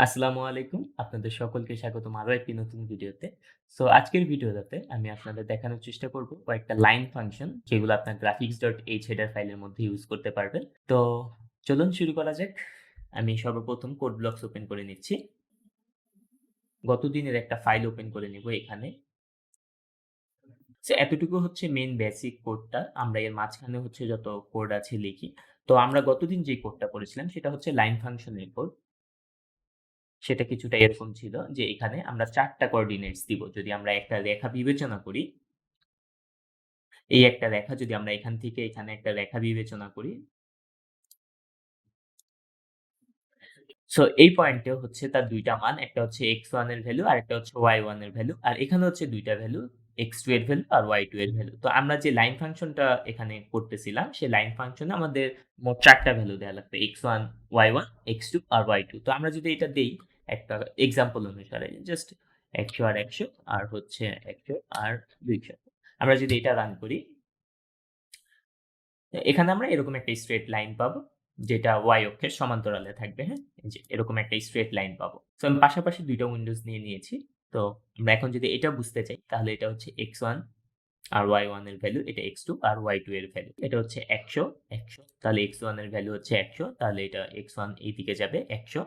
আসসালামু আলাইকুম। আপনাদের সকলকে স্বাগতম আরো একটি নতুন ভিডিওতে। সো আজকের ভিডিওটাতে আমি আপনাদের দেখানোর চেষ্টা করব কয়েকটা লাইন ফাংশন যেগুলো আপনার graphics.h হেডার ফাইলের মধ্যে ইউজ করতে পারবেন। তো চলুন শুরু করা যাক। আমি সর্বপ্রথম CodeBlocks ওপেন করে নিচ্ছি। গত দিনের একটা ফাইল ওপেন করে নিব এখানে। সো এতটুকু হচ্ছে মেইন বেসিক কোডটা। আমরা এর মাঝখানে হচ্ছে যত কোড আছে লিখি। তো আমরা গতদিন যে কোডটা করেছিলাম সেটা হচ্ছে লাইন ফাংশনের কোড। সেটা কিছুটা এরকম ছিল যে এখানে আমরা ৪ টা কোঅর্ডিনেটস দিব। যদি আমরা একটা রেখা বিবেচনা করি, এই একটা রেখা যদি আমরা এখান থেকে এখানে একটা রেখা বিবেচনা করি, সো এই পয়েন্টে হচ্ছে তার ২ টা মান। একটা হচ্ছে x1 এর ভ্যালু, আরেকটা হচ্ছে y1 এর ভ্যালু। আর এখানে হচ্ছে ২ টা ভ্যালু x2 এর ভ্যালু আর y2 এর ভ্যালু। তো আমরা যে লাইন ফাংশনটা এখানে করতেছিলাম, সেই লাইন ফাংশনে আমাদের মোট ৪ টা ভ্যালু দেয়া লাগবে। x1, y1, x2 আর y2। তো আমরা যদি এটা দেই একটা এক্সাম্পল অনুসারে জাস্ট ১০০ আর ১০০ আর হচ্ছে ১০০ আর ২০০। আমরা যদি এটা রান করি, এখানে আমরা এরকম একটা স্ট্রেইট লাইন পাবো, যেটা y অক্ষের সমান্তরালে থাকবে, হ্যাঁ? এই যে এরকম একটা স্ট্রেইট লাইন পাবো। সো আমি পাশাপাশি ২ টা উইন্ডোজ নিয়ে নিয়েছি। তো আমরা এখন যদি এটা বুঝতে চাই তাহলে এটা হচ্ছে x1 আর y1 এর ভ্যালু, এটা x2 আর y2 এর ভ্যালু। এটা হচ্ছে ১০০, ১০০ তাহলে x1 এর ভ্যালু হচ্ছে ১০০ তাহলে এটা x1 এইদিকে যাবে ১০০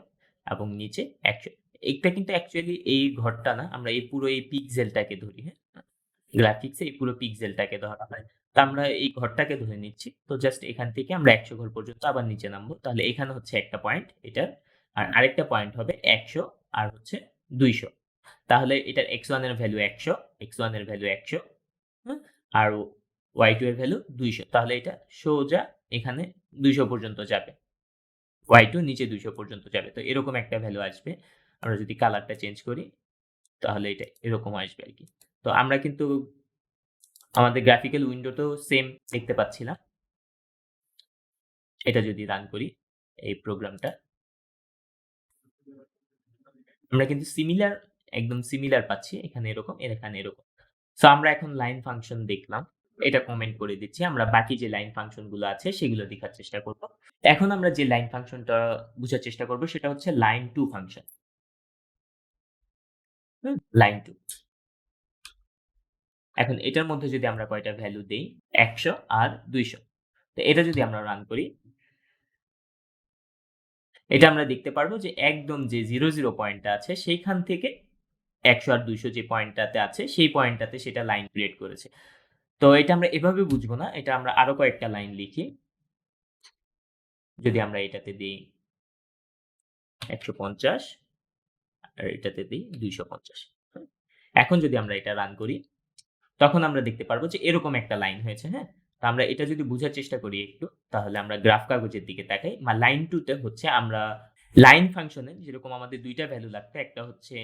এবং নিচে ১০০। এইটা কিন্তু অ্যাকচুয়ালি এই ঘরটা না, আমরা এই পুরো এই পিক্সেলটাকে ধরি, হ্যাঁ? গ্রাফিক্স এ এই পুরো পিক্সেলটাকে ধরা হয়। তো আমরা এই ঘরটাকে ধরে নিচ্ছি। তো জাস্ট এখান থেকে আমরা ১০০ ঘর পর্যন্ত আবার নিচে নামবো। তাহলে এখানে হচ্ছে একটা পয়েন্ট এটার। আর আরেকটা পয়েন্ট হবে ১০০ আর হচ্ছে ২০০। তাহলে এটার x1 এর ভ্যালু ১০০, x1 এর ভ্যালু ১০০, হুম? আর y2 এর ভ্যালু ২০০। তাহলে এটা সোজা এখানে ২০০ পর্যন্ত যাবে। y2 নিচে ২০০ পর্যন্ত যাবে। তো এরকম একটা ভ্যালু আসবে। আমরা যদি কালারটা চেঞ্জ করি তাহলে এটা এরকম আসবে আরকি। তো আমরা কিন্তু আমাদের গ্রাফিক্যাল উইন্ডোতেও সেম দেখতে পাচ্ছিলাম। এটা যদি রান করি এই প্রোগ্রামটা, আমরা কিন্তু একদম সিমিলার পাচ্ছি। এখানে এরকম, এখানে এরকম। সো আমরা এখন লাইন ফাংশন দেখলাম। এটা কমেন্ট করে দিচ্ছি। আমরা বাকি যে লাইন ফাংশন গুলো আছে সেগুলো দেখার চেষ্টা করব। এখন আমরা যে লাইন ফাংশনটা বুঝার চেষ্টা করব সেটা হচ্ছে line to function. Hmm? Line 2। এখন এটার মধ্যে যদি আমরা কয়টা ভ্যালু দেই, ১০০ আর ২০০। তো এটা যদি আমরা রান করি, এটা আমরা দেখতে পারবো যে একদম যে ০০ পয়েন্টটা আছে সেইখান থেকে ১০০ আর ২০০ যে পয়েন্টটাতে আছে সেই পয়েন্টটাতে সেটা লাইন ক্রিয়েট করেছে। তো এটা আমরা এভাবে বুঝবো না। এটা আমরা আরো কয়েকটা লাইন লিখি। যদি আমরা এটাতে দেই ১৫০ আর এটাতে দেই ২৫০। হুম? এখন যদি আমরা এটা রান করি, তখন আমরা দেখতে পারবো যে এরকম একটা লাইন হয়েছে, হ্যাঁ? তো আমরা এটা যদি বুঝার চেষ্টা করি একটু, তাহলে আমরা গ্রাফ কাগজের দিকে তাকাই। লাইন 2 তে হচ্ছে আমরা লাইন ফাংশনে যেরকম আমাদের ২ টা ভ্যালু লাগতো। একটা হচ্ছে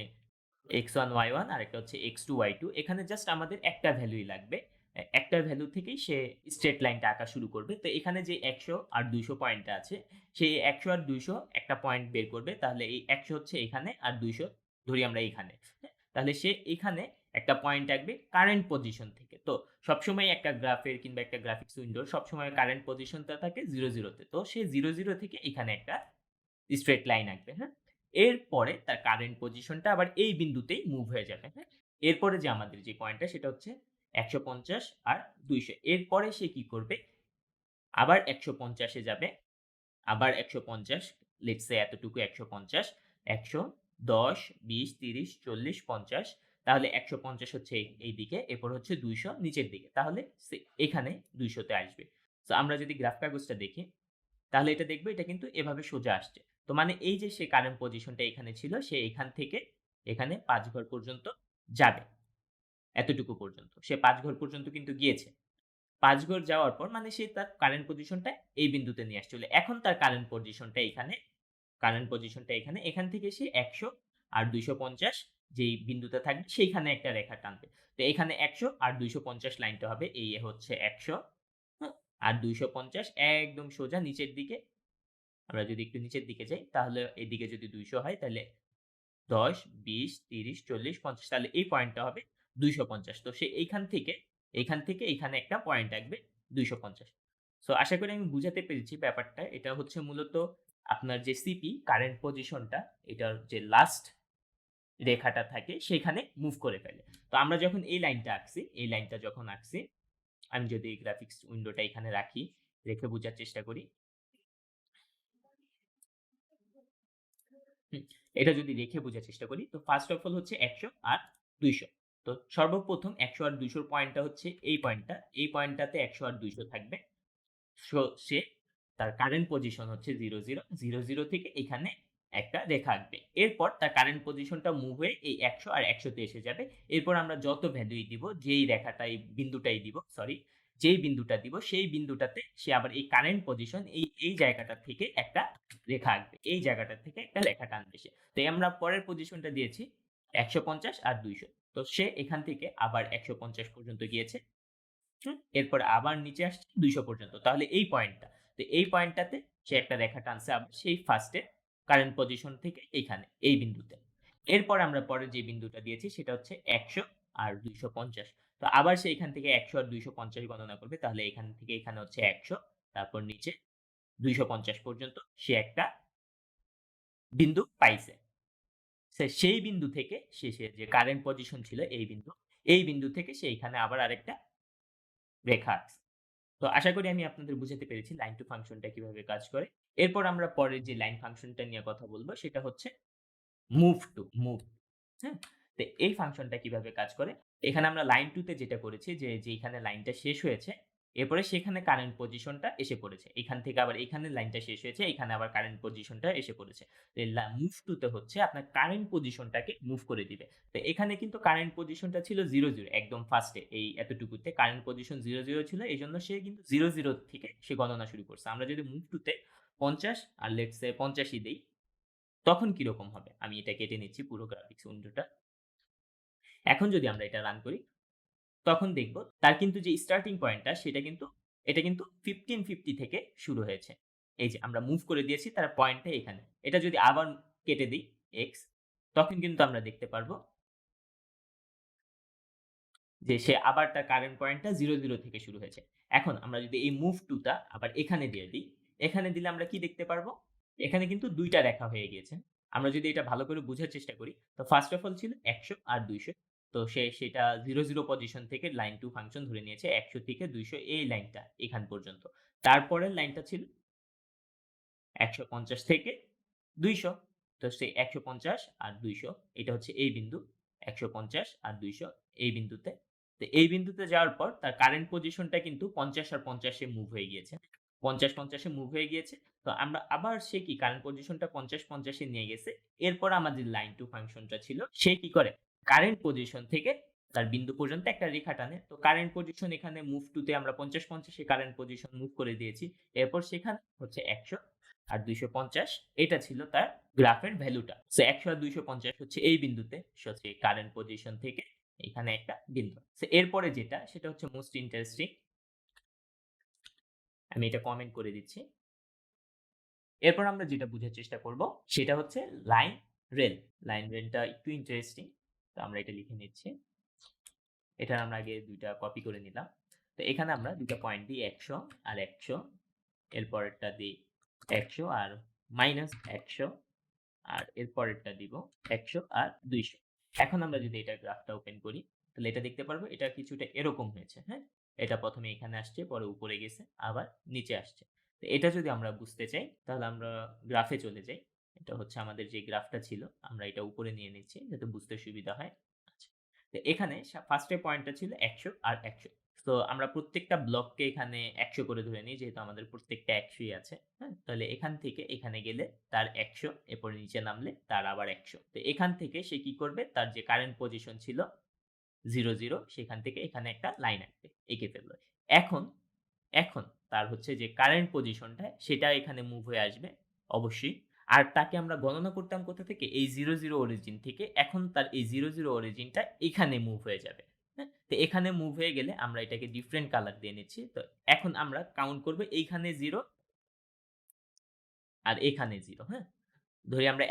x1, y1 আরেকটা হচ্ছে x2, y2। এখানে জাস্ট আমাদের একটা ভ্যালুই লাগবে। একটা ভ্যালু থেকেই সে স্ট্রেইট লাইনটা আঁকা শুরু করবে। তো এখানে যে ১০০ আর ২০০ পয়েন্টটা আছে, সেই ১০০ আর ২০০ একটা পয়েন্ট বের করবে। তাহলে এই ১০০ হচ্ছে এখানে আর ২০০ ধরি আমরা এইখানে। হ্যাঁ? তাহলে সে এখানে একটা পয়েন্ট আঁকবে কারেন্ট পজিশন থেকে। তো সবসময় একটা গ্রাফের কিংবা একটা গ্রাফিক্স উইন্ডোর সবসময় কারেন্ট পজিশনটা থাকে ০, ০ তে। তো সে ০, ০ থেকে এখানে একটা স্ট্রেইট লাইন আঁকবে, হ্যাঁ? এরপরে তার কারেন্ট পজিশনটা আবার এই বিন্দুতেই মুভ হয়ে যাবে, হ্যাঁ? এরপরে যে আমাদের যে পয়েন্টটা সেটা হচ্ছে ১৫০ আর ২০০। এরপরে সে কি করবে? আবার ১৫০ এ যাবে। আবার ১৫০, লেটস সে এতটুকু ১৫০, ১০০, ১০, ২০, ৩০, ৪০, ৫০। তাহলে ১৫০ হচ্ছে এইদিকে, এরপর হচ্ছে ২০০ নিচের দিকে। তাহলে এখানে ২০০ তে আসবে। সো আমরা যদি গ্রাফ কাগজটা দেখি তাহলে এটা দেখবে এটা কিন্তু এভাবে সোজা আসছে। তো মানে এই যে সে কারেন্ট পজিশনটা এখানে ছিল, সে এখান থেকে এখানে ৫ ঘর পর্যন্ত যাবে। এতটুকু পর্যন্ত। সে ৫ ঘর পর্যন্ত কিন্তু গিয়েছে। ৫ ঘর যাওয়ার পর মানে সে তার কারেন্ট পজিশনটা এই বিন্দুতে নিয়ে আসছিল। এখন তার কারেন্ট পজিশনটা এখানে, কারেন্ট পজিশনটা এখানে। এখান থেকে সে ১০০ আর ২৫০ যেই বিন্দুতে থাকবে সেইখানে একটা রেখা টানবে। তো এখানে ১০০ আর ২৫০ লাইনটা হবে এই হচ্ছে ১০০, হ্যাঁ? আর ২৫০ একদম সোজা নিচের দিকে। আমরা যদি একটু নিচের দিকে যাই তাহলে এদিকে যদি ২০০ হয় তাহলে ১০, ২০, ৩০, ৪০, ৫০ তাহলে এই পয়েন্টটা হবে ২৫০। তো সে এইখান থেকে এইখানে একটা পয়েন্ট আঁকবে ২৫০। সো আশা করি আমি বুঝাতে পেরেছি ব্যাপারটা। এটা হচ্ছে মূলত আপনার যে সিপি কারেন্ট পজিশনটা এটার যে লাস্ট রেখাটা থাকে সেখানে মুভ করে ফেলে। তো আমরা যখন এই লাইনটা আঁকছি, এই লাইনটা যখন আঁকছি, আমি যদি এই গ্রাফিক্স উইন্ডোটা এখানে রাখি, রেখে বোঝার চেষ্টা করি। হুম, এটা যদি রেখে বোঝার চেষ্টা করি, তো ফার্স্ট অফ অল হচ্ছে ১০০ আর ২০০। তো সর্বপ্রথম ১০০ আর ২০০ র পয়েন্টটা হচ্ছে এই পয়েন্টটা। এই পয়েন্টটাতে ১০০ আর ২০০ থাকবে। সে তার কারেন্ট পজিশন হচ্ছে ০, ০, ০, ০ থেকে এখানে একটা রেখা আঁকবে। এরপর তার কারেন্ট পজিশনটা মুভ হয়ে এই ১০০ আর ১০০ তে এসে যাবে। এরপর আমরা যত ভ্যালুই দিব, যেই রেখাটাই বিন্দুটাই দিব, সরি, যেই বিন্দুটা দিব সেই বিন্দুটাতে সে আবার এই কারেন্ট পজিশন এই জায়গাটা থেকে একটা রেখা আঁকবে। এই জায়গাটা থেকে একটা রেখা টানবে সে। তো আমরা পরের পজিশনটা দিয়েছি ১৫০ আর ২০০। তো সে এখান থেকে আবার ১৫০ পর্যন্ত গিয়েছে। এরপরে আবার নিচে আসছে ২০০ পর্যন্ত। তাহলে এই পয়েন্টটা। তো এই পয়েন্টটাতে সে একটা রেখা টানছে আবার সেই ফার্স্ট এ কারেন্ট পজিশন থেকে এইখানে, এই বিন্দুতে। এরপর আমরা পরের যে বিন্দুটা দিয়েছি সেটা হচ্ছে ১০০ আর ২৫০। তো আবার সে এখান থেকে ১০০ আর ২৫০ গণনা করবে। তাহলে এখান থেকে এখানে হচ্ছে ১০০, তারপর নিচে ২৫০ পর্যন্ত সে একটা বিন্দু পাইছে। সেই বিন্দু থেকে সে যে কারেন্ট পজিশন ছিল এই বিন্দু থেকে সে এখানে আবার আরেকটা রেখা আঁকছে। তো আশা করি আমি আপনাদের বুঝাতে পেরেছি লাইন টু ফাংশনটা কিভাবে কাজ করে। এরপর আমরা পরের যে লাইন ফাংশনটা নিয়ে কথা বলব সেটা হচ্ছে মুভ। হ্যাঁ? তো এই ফাংশনটা কিভাবে কাজ করে? এখানে আমরা লাইন 2 তে যেটা করেছি যে, যেইখানে লাইনটা শেষ হয়েছে, এরপরে সেখানে কারেন্ট পজিশনটা এসে পড়েছে। এখান থেকে আবার এখানে লাইনটা শেষ হয়েছে, এখানে আবার কারেন্ট পজিশনটা এসে পড়েছে। তো এই মুভ 2 তে হচ্ছে আপনার কারেন্ট পজিশনটাকে মুভ করে দিবে। তো এখানে কিন্তু কারেন্ট পজিশনটা ছিল 0, 0 একদম ফার্স্ট এ এই এতটুকুতে কারেন্ট পজিশন 0, 0 ছিল। এজন্য সে কিন্তু 0, 0 থেকে সে গণনা শুরু করছে। আমরা যদি মুভ 2 তে ৫০ আর লেটস সে ৮৫ ই দেই, তখন কিরকম হবে? আমি এটা কেটে নিচ্ছি পুরো গ্রাফিক্স উইন্ডোটা। এখন যদি আমরা এটা রান করি, তখন দেখব তার কিন্তু যে স্টার্টিং পয়েন্টটা সেটা কিন্তু এটা কিন্তু 1550 থেকে শুরু হয়েছে। এই যে আমরা মুভ করে দিয়েছি তার পয়েন্টটা এখানে। এটা যদি আবার কেটে দেই x, তখন কিন্তু আমরা দেখতে পারব যে সে আবার তার কারেন্ট পয়েন্টটা 0, 0 থেকে শুরু হয়েছে। এখন আমরা যদি এই মুভ টু টা আবার এখানে দিয়ে দিই, এখানে দিলে আমরা কি দেখতে পারব? এখানে কিন্তু ২ টা রেখা হয়ে গিয়েছে। আমরা যদি এটা ভালো করে বুঝার চেষ্টা করি, তো ফার্স্ট অফ অল ছিল ১০০ আর ২০০। তো সে সেটা ০, ০ পজিশন থেকে লাইন টু ফাংশন ধরে নিয়েছে। ১০০ থেকে ২০০ এই লাইনটা এখান পর্যন্ত। তারপরের লাইনটা ছিল ১৫০ থেকে ২০০। তো সেই ১৫০ আর ২০০ এটা হচ্ছে এই বিন্দু। ১৫০ আর ২০০ এই বিন্দুতে। তো এই বিন্দুতে যাওয়ার পর তার কারেন্ট পজিশনটা কিন্তু ৫০ আর ৫০ এ মুভ হয়ে গিয়েছে। ৫০ এ মুভ হয়ে গিয়েছে। তো আমরা আবার সে কি কারেন্ট পজিশনটা ৫০ এ নিয়ে গেছে। এরপর আমাদের লাইন টু ফাংশনটা ছিল সে কি করে কারেন্ট পজিশন থেকে তার বিন্দু পর্যন্ত একটা রেখা টানে। তো কারেন্ট পজিশন এখানে মুভ টু তে আমরা ৫০ এ কারেন্ট পজিশন মুভ করে দিয়েছি। এরপর সেখানে হচ্ছে ১০০ আর ২৫০ এটা ছিল তার গ্রাফের ভ্যালুটা। সো ১০০ আর ২৫০ হচ্ছে এই বিন্দুতে হচ্ছে কারেন্ট পজিশন থেকে এখানে একটা বিন্দু। সো এরপরে যেটা সেটা হচ্ছে মোস্ট ইন্টারেস্টিং। আমি এটা কমেন্ট করে দিচ্ছি। এরপর আমরা যেটা বুঝার চেষ্টা করব সেটা হচ্ছে লাইন রেল। লাইন রেলটা একটু ইন্টারেস্টিং। তো আমরা এটা লিখে নিচ্ছি। এটার আমরা আগে ২ টা কপি করে নিলাম। তো এখানে আমরা ২ টা পয়েন্ট দিই ১০০ আর ১০০। এর পরেরটা দিই ১০০ আর -১০০। আর এর পরেরটা দিব ১০০ আর ২০০। এখন আমরা যদি এটার গ্রাফটা ওপেন করি, তাহলে এটা দেখতে পারবো এটা কিছুটা এরকম হয়েছে, হ্যাঁ? এটা ১ম এ এখানে আসছে, পরে উপরে গেছে, আবার নিচে আসছে। তো এটা যদি আমরা বুঝতে চাই, তাহলে আমরা গ্রাফে চলে যাই। এটা হচ্ছে আমাদের যে গ্রাফটা ছিল, আমরা এটা উপরে নিয়ে নিচ্ছি যাতে বুঝতে সুবিধা হয়। আচ্ছা। তো এখানে ফার্স্ট এ পয়েন্টটা ছিল ১০০ আর ১০০। তো আমরা প্রত্যেকটা ব্লককে এখানে ১০০ করে ধরে নিই যেহেতু আমাদের প্রত্যেকটা ১০০ ই আছে। হ্যাঁ? তাহলে এখান থেকে এখানে গেলে তার ১০০, এরপরে নিচে নামলে তার আবার ১০০। তো এখান থেকে সে কি করবে? তার যে কারেন্ট পজিশন ছিল ০, ০ সেখান থেকে এখানে একটা লাইন আঁকবে, এঁকে ফেলবে। এখন, এখন তার হচ্ছে যে কারেন্ট পজিশনটা সেটা এখানে মুভ হয়ে আসবে অবশ্যই। আর তাকে আমরা গণনা করতাম কোথা থেকে? এই ০, ০ অরিজিন থেকে। এখন তার এই ০, ০ অরিজিনটা এখানে মুভ হয়ে যাবে। হ্যাঁ? তো এখানে মুভ হয়ে গেলে আমরা এটাকে ডিফারেন্ট কালার দিয়ে নিচ্ছি। তো এখন আমরা কাউন্ট করব এইখানে ০ আর এখানে ০, হ্যাঁ? ধরি আমরা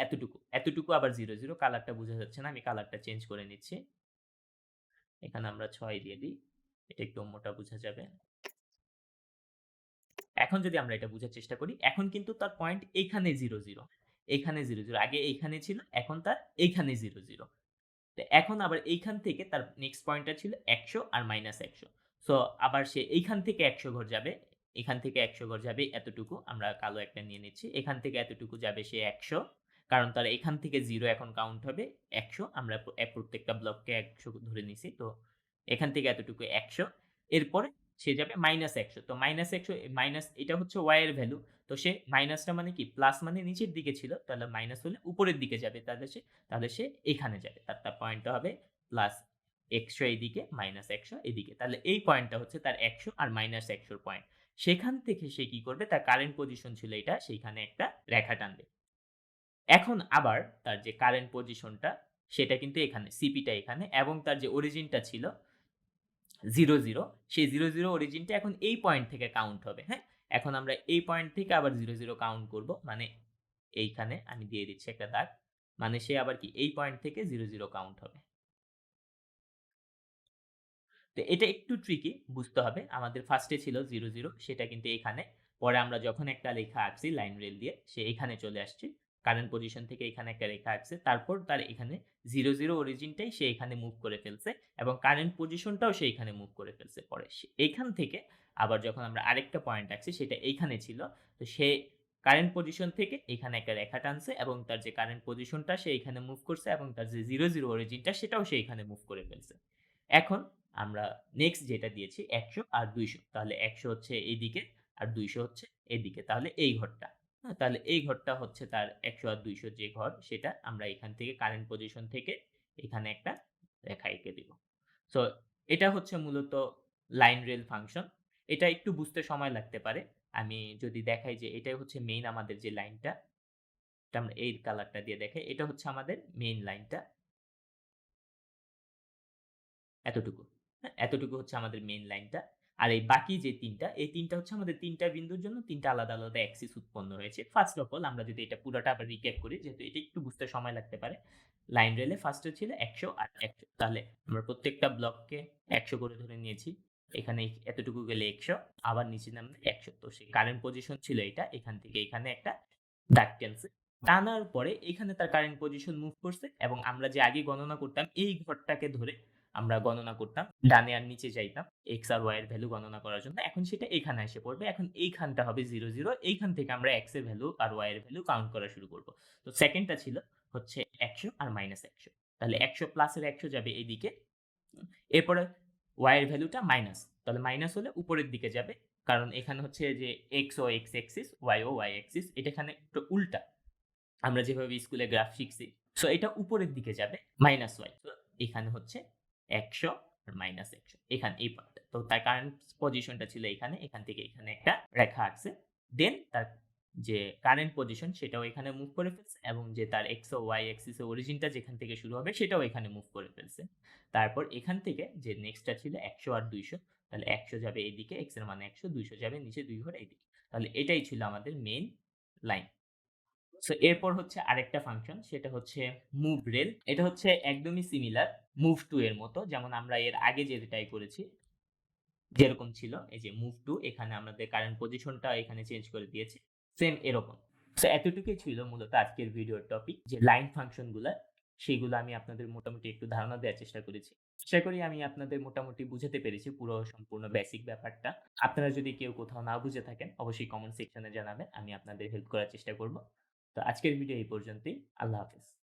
এতটুকু আবার ০, ০ কালারটা বোঝা যাচ্ছে না। আমি কালারটা চেঞ্জ করে নিচ্ছি। এখানে আমরা ৬ দিয়ে দিই। এটা একটু মোটা বোঝা যাবে। এখন যদি আমরা এটা বুঝার চেষ্টা করি, এখন কিন্তু তার পয়েন্ট এইখানে 0, 0 এইখানে 0, 0 আগে এইখানে ছিল, এখন তার এইখানে 0, 0 তো এখন আবার এইখান থেকে তার নেক্সট পয়েন্টটা ছিল ১০০ আর -১০০ সো আবার সে এইখান থেকে ১০০ ঘর যাবে, এখান থেকে ১০০ ঘর যাবে এতটুকু। আমরা কালো একটা নিয়ে নিচ্ছি। এখান থেকে এতটুকু যাবে সে ১০০ কারণ তার এখান থেকে 0 এখন কাউন্ট হবে ১০০ আমরা প্রত্যেকটা ব্লককে ১০০ ধরে নিছি। তো এখান থেকে এতটুকু ১০০ এরপরে সে যাবে -১০০ তো -১০০ মাইনাস এটা হচ্ছে y এর ভ্যালু। তো সে মাইনাসটা মানে কি? প্লাস মানে নিচের দিকে ছিল। তাহলে মাইনাস হলে উপরের দিকে যাবে। তাহলে সে এখানে যাবে। তার পয়েন্টটা হবে প্লাস ১০০ এদিকে, মাইনাস ১০০ এদিকে। তাহলে এই পয়েন্টটা হচ্ছে তার ১০০ আর -১০০ র পয়েন্ট। সেখান থেকে সে কি করবে? তার কারেন্ট পজিশন ছিল এটা, সেইখানে একটা রেখা টানবে। এখন আবার তার যে কারেন্ট পজিশনটা সেটা কিন্তু এখানে, সিপিটা এখানে এবং তার যে অরিজিনটা ছিল ০, ০ সেই ০, ০ অরিজিনটা এখন এই পয়েন্ট থেকে কাউন্ট হবে, হ্যাঁ? এখন আমরা এই পয়েন্ট থেকে আবার ০, ০ কাউন্ট করব। মানে এইখানে আমি দিয়ে দিচ্ছি একটা দাগ। মানে সে আবার কি এই পয়েন্ট থেকে ০, ০ কাউন্ট হবে। তো এটা একটু ট্রিকি বুঝতে হবে। আমাদের ফার্স্ট এ ছিল ০, ০ সেটা কিন্তু এখানে। পরে আমরা যখন একটা রেখা আঁকছি লাইন রেল দিয়ে সে এখানে চলে আসছে। কারেন্ট পজিশন থেকে এখানে একটা রেখা আঁকছে। তারপর তার এখানে ০, ০ অরিজিনটাই সে এখানে মুভ করে ফেলছে এবং কারেন্ট পজিশনটাও সে এখানে মুভ করে ফেলছে পরে। এইখান থেকে আবার যখন আমরা আরেকটা পয়েন্ট আঁকছি সেটা এইখানে ছিল। তো সে কারেন্ট পজিশন থেকে এখানে একটা রেখা টানছে এবং তার যে কারেন্ট পজিশনটা সে এখানে মুভ করছে এবং তার যে ০, ০ অরিজিনটা সেটাও সে এখানে মুভ করে ফেলছে। এখন আমরা নেক্সট যেটা দিয়েছি ১০০ আর ২০০ তাহলে ১০০ হচ্ছে এইদিকে আর ২০০ হচ্ছে এদিকে। তাহলে এই ঘরটা। হ্যাঁ? তাহলে এই ঘরটা হচ্ছে তার ১০০ আর ২০০ যে ঘর সেটা আমরা এখান থেকে কারেন্ট পজিশন থেকে এখানে একটা রেখা এঁকে দিব। সো এটা হচ্ছে মূলত লাইন রেল ফাংশন। এটা একটু বুঝতে সময় লাগতে পারে। আমি যদি দেখাই যে এটাই হচ্ছে মেইন আমাদের যে লাইনটা, এটা আমরা এই কালারটা দিয়ে দেখাই। এটা হচ্ছে আমাদের মেইন লাইনটা। এতটুকু। হ্যাঁ? এতটুকু হচ্ছে আমাদের মেইন লাইনটা। আর এই বাকি যে ৩ টা, এই ৩ টা হচ্ছে আমাদের ৩ টা বিন্দুর জন্য ৩ টা আলাদা, আলাদা অ্যাক্সিস উৎপন্ন হয়েছে। ফার্স্ট অফ অল আমরা যদি এটা পুরাটা আবার রিক্যাপ করি, যেহেতু এটা একটু বুঝতে সময় লাগতে পারে। লাইন রেলে ফার্স্ট এ ছিল ১০০ আর ১০০ তাহলে আমরা প্রত্যেকটা ব্লককে ১০০ করে ধরে নিয়েছি। এখানে এতটুকু গেলে ১০০ আবার নিচে নামলে ১০০ তো সেই কারেন্ট পজিশন ছিল এটা। এখান থেকে এখানে একটা দাগ টেনছে। টানার পরে এখানে তার কারেন্ট পজিশন মুভ করছে এবং আমরা যে আগে গণনা করতাম এই ঘরটাকে ধরে আমরা গণনা করতাম। ডানে আর নিচে যাইতাম x আর y এর ভ্যালু গণনা করার জন্য। এখন সেটা এখানে এসে পড়বে। এখন এইখানটা হবে ০, ০ এইখান থেকে আমরা x এর ভ্যালু আর y এর ভ্যালু কাউন্ট করা শুরু করব। তো 2nd টা ছিল হচ্ছে ১০০ আর -১০০ তাহলে ১০০ প্লাস এর ১০০ যাবে এইদিকে। এরপরে y এর ভ্যালুটা মাইনাস। তাহলে মাইনাস হলে উপরের দিকে যাবে। কারণ এখানে হচ্ছে যে x ও x অ্যাক্সিস, y ও y অ্যাক্সিস এটা এখানে একটু উল্টা। আমরা যেভাবে স্কুলে গ্রাফ শিখছি। সো এটা উপরের দিকে যাবে -y তো এখানে হচ্ছে ১০০ আর -১০০ এখানে এই পার্টটা। তো তার কারেন্ট পজিশনটা ছিল এখানে। এখান থেকে এখানে একটা রেখা আঁকছে। দেন তার যে কারেন্ট পজিশন সেটাও এখানে মুভ করে ফেলছে এবং যে তার x ও y অ্যাক্সিস এর অরিজিনটা যেখান থেকে শুরু হবে সেটাও এখানে মুভ করে ফেলছে। তারপর এখান থেকে যে নেক্সটটা ছিল ১০০ আর ২০০ তাহলে ১০০ যাবে এইদিকে, x এর মান ১০০, ২০০ যাবে নিচে ২ ঘর এইদিকে। তাহলে এটাই ছিল আমাদের মেইন লাইন। সো এরপর হচ্ছে আরেকটা ফাংশন সেটা হচ্ছে মুভ রেল। এটা হচ্ছে একদমই সিমিলার মুভ টু এর মতো। যেমন আমরা এর আগে যেটাই করেছি যেরকম ছিল এই যে মুভ টু এখানে আমাদের কারেন্ট পজিশনটা এখানে চেঞ্জ করে দিয়েছি। সেম এরকম। সো এতটুকুই ছিল মূলত আজকের ভিডিওর টপিক যে লাইন ফাংশন গুলা সেগুলো আমি আপনাদের মোটামুটি একটু ধারণা দেওয়ার চেষ্টা করেছি। আশা করি আমি আপনাদের মোটামুটি বুঝাতে পেরেছি পুরো সম্পূর্ণ বেসিক ব্যাপারটা। আপনারা যদি কেউ কোথাও না বুঝে থাকেন অবশ্যই কমেন্ট সেকশনে জানাবেন। আমি আপনাদের হেল্প করার চেষ্টা করব। তো আজকের ভিডিও এই পর্যন্তই। আল্লাহ হাফেজ।